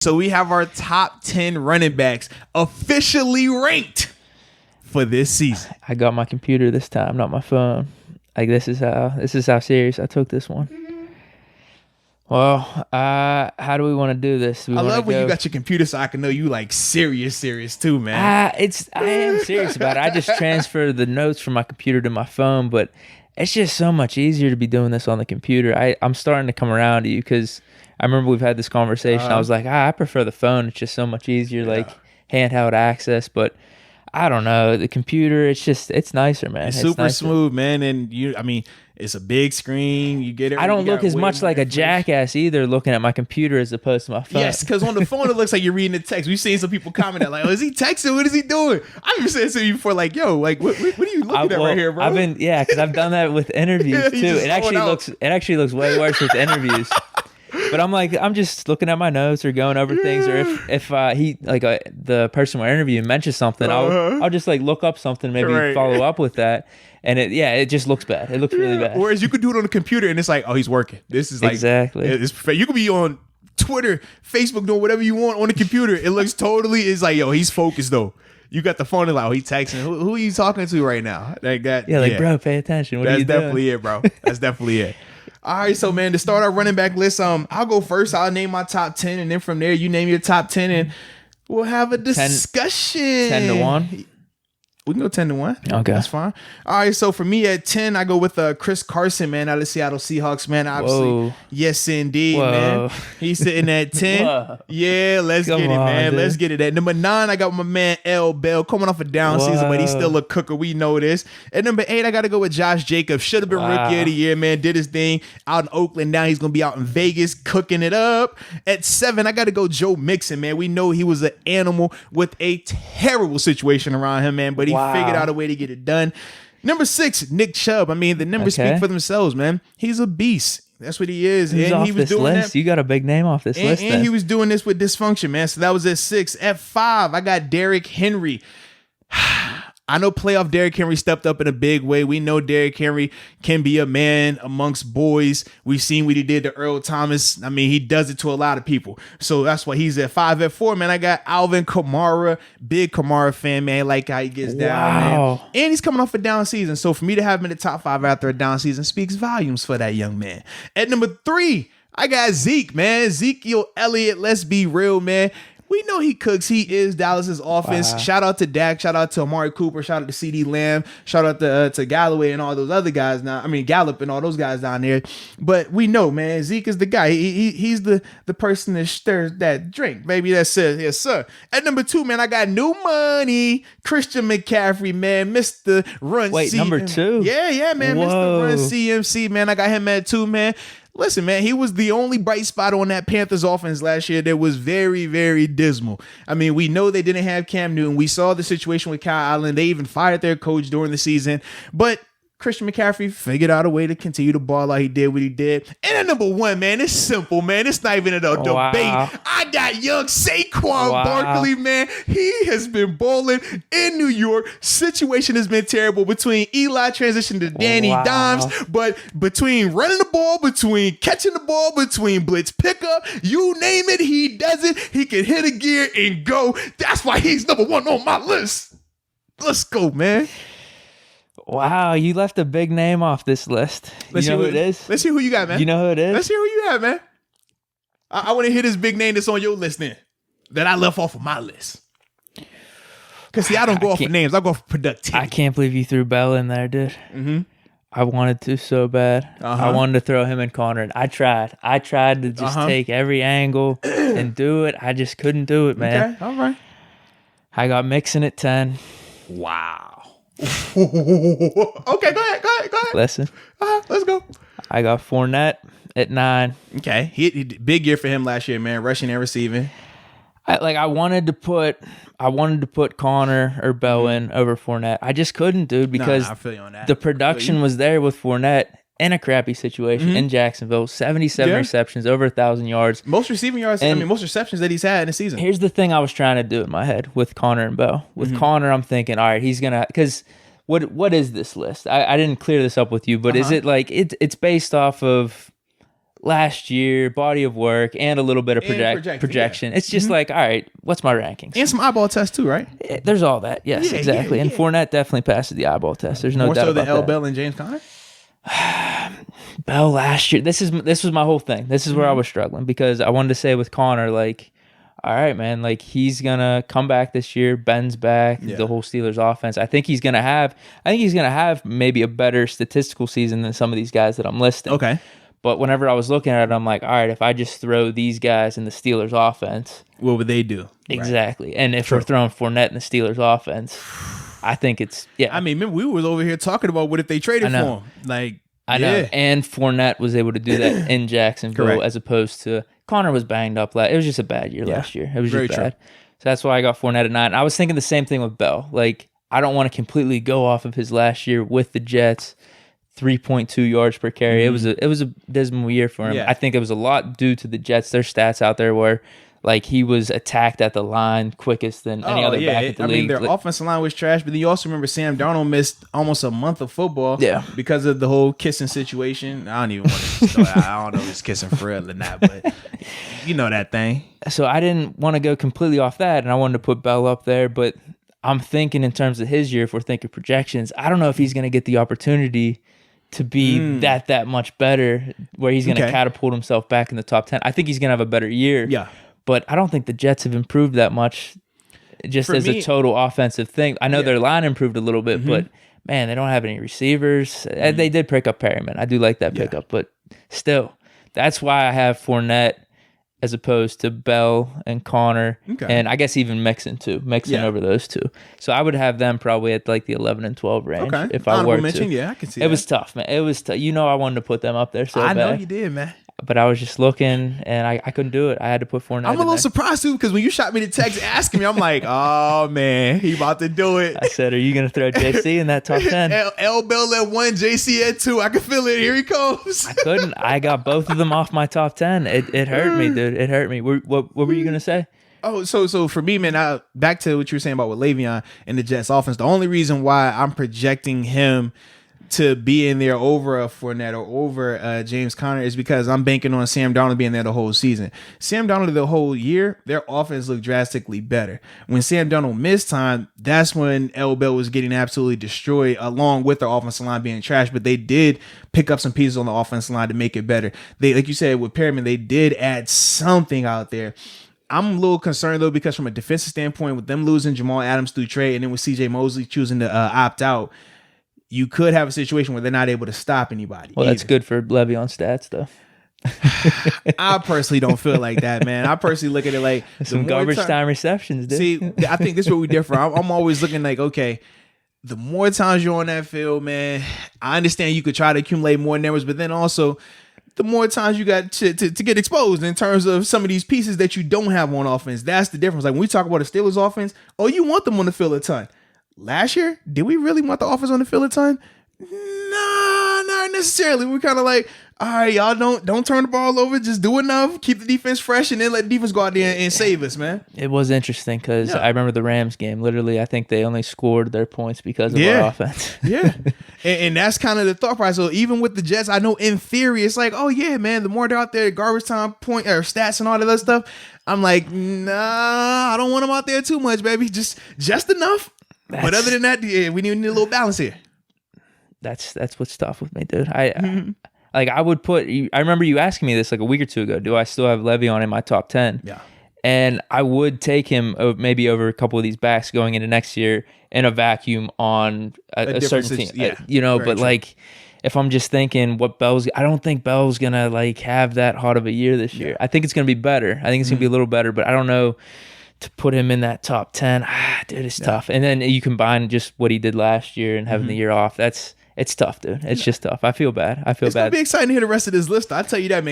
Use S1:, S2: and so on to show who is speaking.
S1: So we have our top 10 running backs officially ranked for this season.
S2: I got my computer this time, not my phone. Like this is how serious I took this one. Well, how do we want to do this?
S1: I love when you got your computer so I can know you like serious too, man.
S2: I am serious about it. I just transfer the notes from my computer to my phone, but it's just so much easier to be doing this on the computer. I'm starting to come around to you because I remember we've had this conversation. I was like, I prefer the phone. It's just so much easier, like handheld access. But I don't know, the computer. It's nicer, man.
S1: It's super smooth, man. And it's a big screen. You get it.
S2: I don't look as much like a jackass either looking at my computer as opposed to my phone.
S1: Yes, because on the phone it looks like you're reading the text. We've seen some people comment that like, "Oh, is he texting? What is he doing?" I've been saying to you before, like, "Yo, like, what are you looking at right here, bro?"
S2: Because I've done that with interviews too. It actually looks way worse with interviews. But I'm just looking at my notes or going over things, or if the person we're interviewing mentions something, I'll just like look up something, maybe follow up with that, and it just looks bad. It looks really bad.
S1: Whereas you could do it on the computer, and it's like, oh, he's working. This is like
S2: exactly.
S1: You could be on Twitter, Facebook, doing whatever you want on the computer. It looks totally. It's like, yo, he's focused though. You got the phone and like, oh, he's texting. Who are you talking to right now? Like that.
S2: Yeah, bro, pay attention. What are you doing?
S1: That's definitely it, bro. That's definitely it. All right, so man, to start our running back list, I'll go first. I'll name my top 10, and then from there, you name your top 10, and we'll have a discussion.
S2: 10-1.
S1: We can go 10-1.
S2: Okay,
S1: that's fine. All right, so for me at 10, I go with Chris Carson, man, out of the Seattle Seahawks, man. Obviously,
S2: whoa.
S1: Yes, indeed, man. He's sitting at 10. Yeah, let's get it, man. Dude. Let's get it. At number 9, I got my man L. Bell coming off a down season, but he's still a cooker. We know this. At number 8, I got to go with Josh Jacobs. Should have been rookie of the year, man. Did his thing out in Oakland. Now he's gonna be out in Vegas cooking it up. At 7, I got to go Joe Mixon, man. We know he was an animal with a terrible situation around him, man, but he figured out a way to get it done. Number 6, Nick Chubb. I mean, the numbers speak for themselves, man. He's a beast. That's what he is.
S2: Who's and he was doing list? That. You got a big name off this list.
S1: And he was doing this with dysfunction, man. So that was at 6. At 5, I got Derrick Henry. I know playoff Derrick Henry stepped up in a big way. We know Derrick Henry can be a man amongst boys. We've seen what he did to Earl Thomas. I mean, he does it to a lot of people. So that's why he's at 5. At 4, man, I got Alvin Kamara. Big Kamara fan, man. Like how he gets down, man. And he's coming off a down season. So for me to have him in the top 5 after a down season speaks volumes for that young man. At number 3, I got Zeke, man. Ezekiel Elliott. Let's be real, man. We know he cooks. He is Dallas's offense. Wow. Shout out to Dak. Shout out to Amari Cooper. Shout out to CeeDee Lamb. Shout out to Galloway and all those other guys now. I mean, Gallup and all those guys down there. But we know, man, Zeke is the guy. He's the person that stirs that drink. Baby, that's it. Yes, sir. At number 2, man, I got new money. Christian McCaffrey, man. Mr. Run
S2: Wait, number 2?
S1: Yeah, man.
S2: Whoa.
S1: Mr. Run CMC, man. I got him at 2, man. Listen, man, he was the only bright spot on that Panthers offense last year that was very, very dismal. I mean, we know they didn't have Cam Newton. We saw the situation with Kyle Allen. They even fired their coach during the season. But Christian McCaffrey figured out a way to continue to ball like he did what he did. And at number 1, man, it's simple, man. It's not even a debate. I got young Saquon Barkley, man. He has been balling in New York. Situation has been terrible between Eli transition to Danny Dimes, but between running the ball, between catching the ball, between blitz pickup, you name it, he does it. He can hit a gear and go. That's why he's number 1 on my list. Let's go, man.
S2: Wow, you left a big name off this list. You know who it is?
S1: Let's see who you got, man.
S2: You know who it is?
S1: Let's hear who you got, man. I want to hear this big name that's on your list then, that I left off of my list. Because, see, I don't go off of names. I go off productivity.
S2: I can't believe you threw Bell in there, dude. Mm-hmm. I wanted to so bad. I wanted to throw him and Connor. And I tried to just take every angle and do it. I just couldn't do it, man.
S1: Okay, all right.
S2: I got Mixon at 10.
S1: Wow. Okay, go ahead.
S2: Listen.
S1: Let's go.
S2: I got Fournette at 9.
S1: Okay. He big year for him last year, man. Rushing and receiving.
S2: I wanted to put Connor or Bell in over Fournette. I just couldn't, dude, because
S1: I feel you on that.
S2: The production was there with Fournette in a crappy situation in Jacksonville. 77 receptions, over 1,000 yards.
S1: Most receiving yards, most receptions that he's had in a season.
S2: Here's the thing I was trying to do in my head with Connor and Bell. With Connor, I'm thinking, all right, he's going to, because what is this list? I didn't clear this up with you, but is it like, it's based off of last year, body of work, and a little bit of
S1: projected,
S2: projection.
S1: yeah.
S2: It's just like, all right, what's my rankings?
S1: And some eyeball tests too, right?
S2: There's all that. Yes,
S1: Yeah,
S2: exactly.
S1: yeah,
S2: And
S1: yeah.
S2: Fournette definitely passes the eyeball test. There's no
S1: More
S2: doubt
S1: so
S2: about
S1: than L.
S2: that.
S1: Bell and James Conner?
S2: Bell last year. This was my whole thing. This is where I was struggling because I wanted to say with Connor, like, all right, man, like he's gonna come back this year. Ben's back.
S1: Yeah.
S2: The whole Steelers offense. I think he's gonna have maybe a better statistical season than some of these guys that I'm listing.
S1: Okay.
S2: But whenever I was looking at it, I'm like, all right, if I just throw these guys in the Steelers offense,
S1: What would they do?
S2: exactly. And if we're throwing Fournette in the Steelers offense, I think it's
S1: I mean, remember we was over here talking about what if they traded for him? Like,
S2: I know. And Fournette was able to do that in Jacksonville
S1: Correct.
S2: as opposed to Connor was banged up. It was just a bad year last year. It was
S1: Very
S2: just
S1: true.
S2: bad. So that's why I got Fournette at 9. I was thinking the same thing with Bell. Like, I don't want to completely go off of his last year with the Jets, 3.2 yards per carry. It was a dismal year for him.
S1: Yeah.
S2: I think it was a lot due to the Jets. Their stats out there where like he was attacked at the line quickest than any other back at the league.
S1: I mean, their offensive line was trash, but then you also remember Sam Darnold missed almost a month of football because of the whole kissing situation. I don't even want to I don't know if he's kissing for real or not, but you know that thing.
S2: So I didn't want to go completely off that, and I wanted to put Bell up there, but I'm thinking in terms of his year, if we're thinking projections, I don't know if he's going to get the opportunity to be that much better where he's going to catapult himself back in the top 10. I think he's going to have a better year.
S1: Yeah.
S2: But I don't think the Jets have improved that much just as a total offensive thing. I know their line improved a little bit, but man, they don't have any receivers. They did pick up Perryman. I do like that pickup, but still, that's why I have Fournette as opposed to Bell and Connor, and I guess even Mixon over those two. So I would have them probably at like the 11 and 12 range if I were to.
S1: Yeah, I can see
S2: it was tough, man. It was tough. I wanted to put them up there so bad.
S1: I know you did, man.
S2: But I was just looking, and I couldn't do it. I had to put Fournette.
S1: I'm a little surprised too because when you shot me the text asking me, I'm like, oh man, he about to do it.
S2: I said, "Are you going to throw JC in that top 10?"
S1: L Bell at 1, JC at 2. I can feel it. Here he comes.
S2: I couldn't. I got both of them off my top 10. It hurt me, dude. It hurt me. What were you going to say?
S1: Oh, so for me, man, back to what you were saying about with Le'Veon and the Jets offense. The only reason why I'm projecting him to be in there over a Fournette or over James Conner is because I'm banking on Sam Darnold being there the whole season. Sam Darnold the whole year, their offense looked drastically better. When Sam Darnold missed time, that's when L. Bell was getting absolutely destroyed along with their offensive line being trash, but they did pick up some pieces on the offensive line to make it better. They, like you said, with Perryman, they did add something out there. I'm a little concerned, though, because from a defensive standpoint, with them losing Jamal Adams through trade and then with C.J. Mosley choosing to opt out, you could have a situation where they're not able to stop anybody.
S2: Well, that's good for Le'Veon stats, though.
S1: I personally don't feel like that, man. I personally look at it like
S2: some garbage time receptions, dude.
S1: See, I think this is where we differ. I'm always looking like, okay, the more times you're on that field, man, I understand you could try to accumulate more numbers, but then also the more times you got to get exposed in terms of some of these pieces that you don't have on offense. That's the difference. Like when we talk about the Steelers offense, you want them on the field a ton. Last year, did we really want the offense on the field a ton? Nah, not necessarily. We're kind of like, all right, y'all don't turn the ball over. Just do enough. Keep the defense fresh, and then let the defense go out there and save us, man.
S2: It was interesting because I remember the Rams game. Literally, I think they only scored their points because of our offense.
S1: Yeah. And that's kind of the thought process. So even with the Jets, I know in theory, it's like, oh, yeah, man, the more they're out there, garbage time point or stats and all that other stuff, I'm like, nah, I don't want them out there too much, baby. Just enough. But other than that, yeah, we need a little balance here.
S2: That's what's tough with me, dude. I would put. I remember you asking me this like a week or two ago. Do I still have Le'Veon in my top 10?
S1: Yeah.
S2: And I would take him maybe over a couple of these backs going into next year in a vacuum on a certain team.
S1: Yeah.
S2: But true. Like if I'm just thinking I don't think Bell's gonna like have that hot of a year this year. I think it's gonna be better. I think it's gonna be a little better, but I don't know to put him in that top 10. Dude, it's tough. And then you combine just what he did last year and having the year off. It's tough, dude. It's just tough. I feel bad. It's
S1: gonna be exciting to hear the rest of this list. I'll tell you that, man.